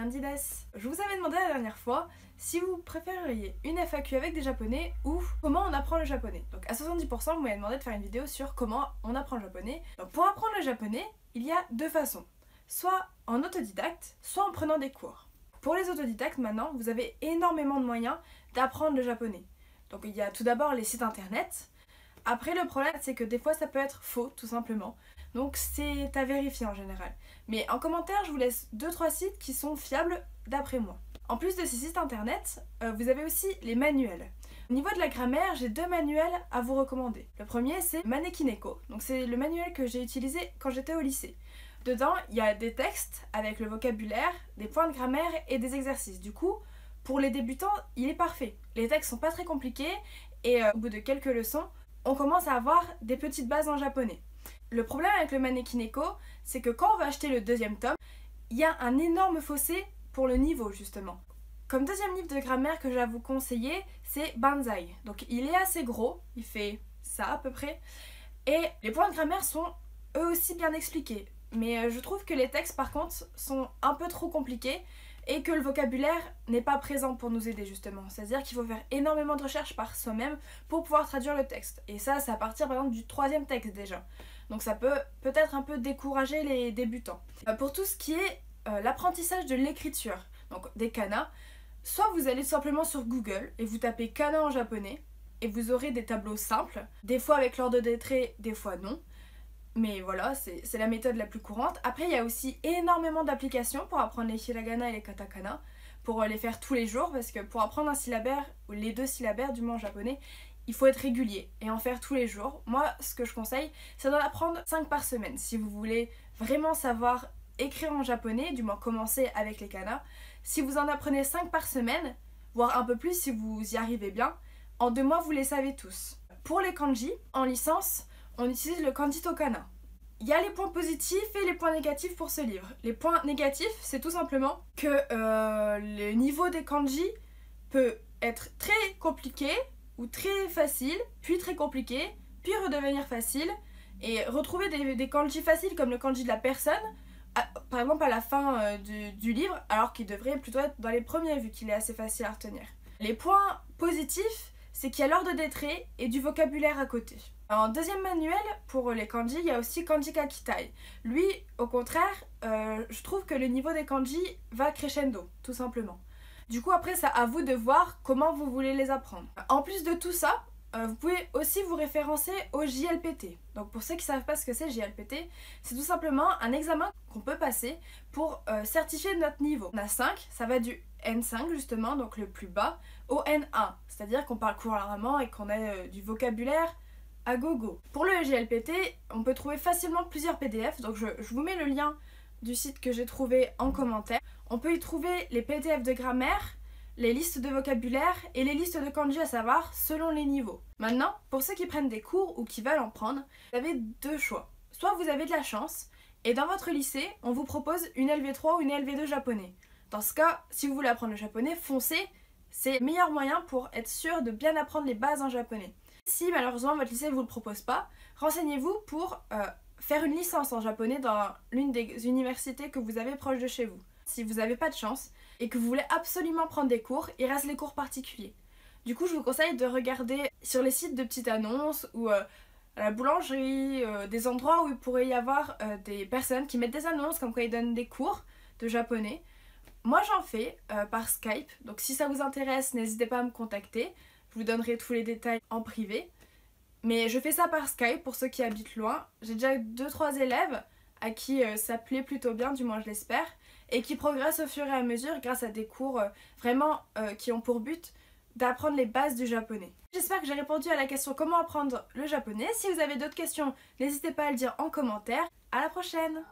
Andy desu. Je vous avais demandé la dernière fois si vous préféreriez une FAQ avec des japonais ou comment on apprend le japonais. Donc à 70% vous m'avez demandé de faire une vidéo sur comment on apprend le japonais. Donc pour apprendre le japonais, il y a deux façons. Soit en autodidacte, soit en prenant des cours. Pour les autodidactes maintenant, vous avez énormément de moyens d'apprendre le japonais. Donc il y a tout d'abord les sites internet. Après le problème c'est que des fois ça peut être faux tout simplement. Donc c'est à vérifier en général. Mais en commentaire je vous laisse 2-3 sites qui sont fiables d'après moi. En plus de ces sites internet, vous avez aussi les manuels. Au niveau de la grammaire, j'ai deux manuels à vous recommander. Le premier c'est Manekineko. Donc c'est le manuel que j'ai utilisé quand j'étais au lycée. Dedans il y a des textes avec le vocabulaire, des points de grammaire et des exercices. Du coup, pour les débutants, il est parfait. Les textes sont pas très compliqués et au bout de quelques leçons, on commence à avoir des petites bases en japonais. Le problème avec le Manekineko, c'est que quand on va acheter le deuxième tome, il y a un énorme fossé pour le niveau justement. Comme deuxième livre de grammaire que j'ai à vous conseiller, c'est Banzai. Donc il est assez gros, il fait ça à peu près, et les points de grammaire sont eux aussi bien expliqués. Mais je trouve que les textes par contre sont un peu trop compliqués et que le vocabulaire n'est pas présent pour nous aider justement. C'est-à-dire qu'il faut faire énormément de recherches par soi-même pour pouvoir traduire le texte. Et ça, c'est à partir par exemple du troisième texte déjà. Donc ça peut peut-être un peu décourager les débutants. Pour tout ce qui est l'apprentissage de l'écriture, donc des kanas, soit vous allez tout simplement sur Google et vous tapez kana en japonais et vous aurez des tableaux simples, des fois avec l'ordre des traits, des fois non. Mais voilà, c'est la méthode la plus courante. Après, il y a aussi énormément d'applications pour apprendre les hiragana et les katakana, pour les faire tous les jours, parce que pour apprendre un syllabaire, ou les deux syllabaires du moins en japonais, il faut être régulier et en faire tous les jours. Moi, ce que je conseille, c'est d'en apprendre 5 par semaine. Si vous voulez vraiment savoir écrire en japonais, du moins commencer avec les kanas, si vous en apprenez 5 par semaine, voire un peu plus si vous y arrivez bien, en 2 mois, vous les savez tous. Pour les kanji, en licence, on utilise le kanji tokana. Il y a les points positifs et les points négatifs pour ce livre. Les points négatifs, c'est tout simplement que le niveau des kanji peut être très compliqué ou très facile, puis très compliqué, puis redevenir facile. Et retrouver des kanji faciles comme le kanji de la personne, par exemple à la fin du livre, alors qu'il devrait plutôt être dans les premiers vu qu'il est assez facile à retenir. Les points positifs, c'est qu'il y a l'ordre des traits et du vocabulaire à côté. En deuxième manuel, pour les kanji, il y a aussi Kanji Kakitai. Lui, au contraire, je trouve que le niveau des kanji va crescendo, tout simplement. Du coup, après, c'est à vous de voir comment vous voulez les apprendre. En plus de tout ça, vous pouvez aussi vous référencer au JLPT. Donc pour ceux qui ne savent pas ce que c'est JLPT, c'est tout simplement un examen qu'on peut passer pour certifier notre niveau. On a 5, ça va du N5 justement, donc le plus bas, au N1. C'est-à-dire qu'on parle couramment et qu'on a du vocabulaire à gogo. Pour le JLPT, on peut trouver facilement plusieurs PDF, donc je vous mets le lien du site que j'ai trouvé en commentaire. On peut y trouver les PDF de grammaire, les listes de vocabulaire et les listes de kanji à savoir selon les niveaux. Maintenant, pour ceux qui prennent des cours ou qui veulent en prendre, vous avez deux choix. Soit vous avez de la chance et dans votre lycée, on vous propose une LV3 ou une LV2 japonais. Dans ce cas, si vous voulez apprendre le japonais, foncez, c'est le meilleur moyen pour être sûr de bien apprendre les bases en japonais. Si malheureusement votre lycée ne vous le propose pas, renseignez-vous pour faire une licence en japonais dans l'une des universités que vous avez proche de chez vous. Si vous n'avez pas de chance et que vous voulez absolument prendre des cours, il reste les cours particuliers. Du coup, je vous conseille de regarder sur les sites de petites annonces ou à la boulangerie, des endroits où il pourrait y avoir des personnes qui mettent des annonces comme quoi ils donnent des cours de japonais. Moi j'en fais par Skype, donc si ça vous intéresse, n'hésitez pas à me contacter. Je vous donnerai tous les détails en privé. Mais je fais ça par Skype pour ceux qui habitent loin. J'ai déjà 2-3 élèves à qui ça plaît plutôt bien, du moins je l'espère, et qui progressent au fur et à mesure grâce à des cours vraiment qui ont pour but d'apprendre les bases du japonais. J'espère que j'ai répondu à la question comment apprendre le japonais. Si vous avez d'autres questions, n'hésitez pas à le dire en commentaire. À la prochaine!